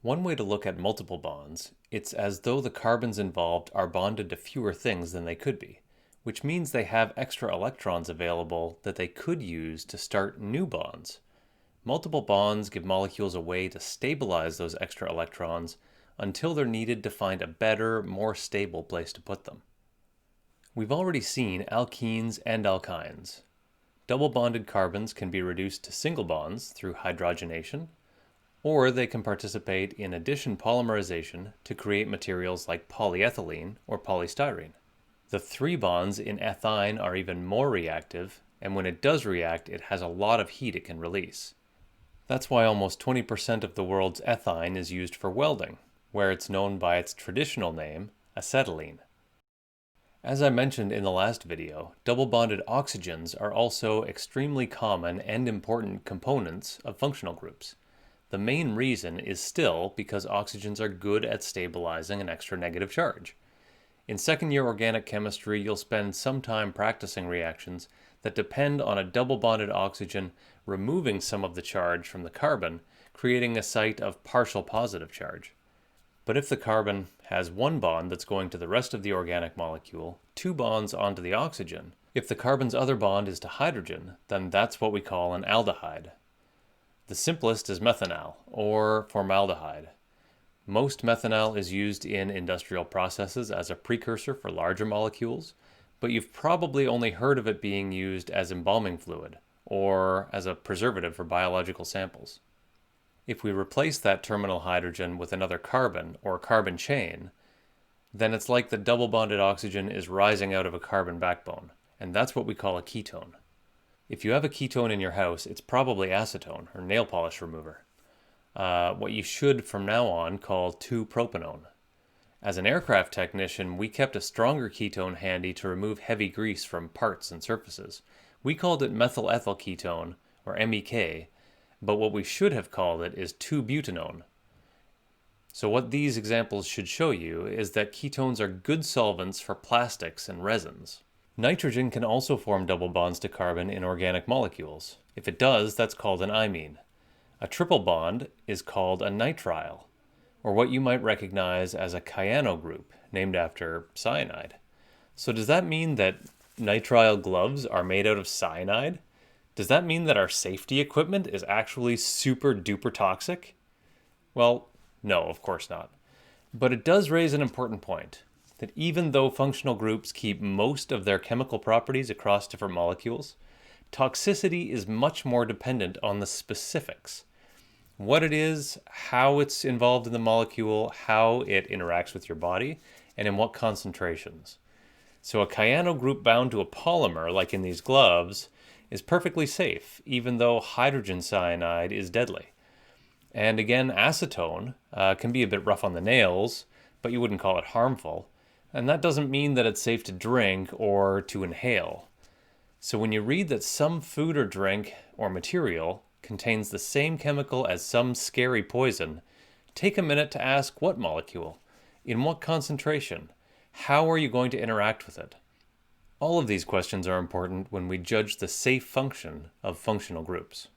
One way to look at multiple bonds, it's as though the carbons involved are bonded to fewer things than they could be, which means they have extra electrons available that they could use to start new bonds. Multiple bonds give molecules a way to stabilize those extra electrons until they're needed to find a better, more stable place to put them. We've already seen alkenes and alkynes. Double bonded carbons can be reduced to single bonds through hydrogenation, or they can participate in addition polymerization to create materials like polyethylene or polystyrene. The three bonds in ethyne are even more reactive, and when it does react, it has a lot of heat it can release. That's why almost 20% of the world's ethyne is used for welding, where it's known by its traditional name, acetylene. As I mentioned in the last video, double-bonded oxygens are also extremely common and important components of functional groups. The main reason is still because oxygens are good at stabilizing an extra negative charge. In second-year organic chemistry, you'll spend some time practicing reactions that depend on a double-bonded oxygen removing some of the charge from the carbon, creating a site of partial positive charge. But if the carbon has one bond that's going to the rest of the organic molecule, two bonds onto the oxygen, if the carbon's other bond is to hydrogen, then that's what we call an aldehyde. The simplest is methanol, or formaldehyde. Most methanol is used in industrial processes as a precursor for larger molecules, but you've probably only heard of it being used as embalming fluid, or as a preservative for biological samples. If we replace that terminal hydrogen with another carbon, or carbon chain, then it's like the double-bonded oxygen is rising out of a carbon backbone, and that's what we call a ketone. If you have a ketone in your house, it's probably acetone, or nail polish remover. What you should from now on call 2-propanone. As an aircraft technician, we kept a stronger ketone handy to remove heavy grease from parts and surfaces. We called it methyl ethyl ketone, or MEK, but what we should have called it is 2-butanone. So what these examples should show you is that ketones are good solvents for plastics and resins. Nitrogen can also form double bonds to carbon in organic molecules. If it does, that's called an imine. A triple bond is called a nitrile, or what you might recognize as a cyano group, named after cyanide. So does that mean that nitrile gloves are made out of cyanide? Does that mean that our safety equipment is actually super duper toxic? Well, no, of course not. But it does raise an important point, that even though functional groups keep most of their chemical properties across different molecules, toxicity is much more dependent on the specifics. What it is, how it's involved in the molecule, how it interacts with your body, and in what concentrations. So a cyano group bound to a polymer, like in these gloves, is perfectly safe, even though hydrogen cyanide is deadly. And again, acetone can be a bit rough on the nails, but you wouldn't call it harmful. And that doesn't mean that it's safe to drink or to inhale. So when you read that some food or drink or material contains the same chemical as some scary poison, take a minute to ask what molecule, in what concentration, how are you going to interact with it? All of these questions are important when we judge the safe function of functional groups.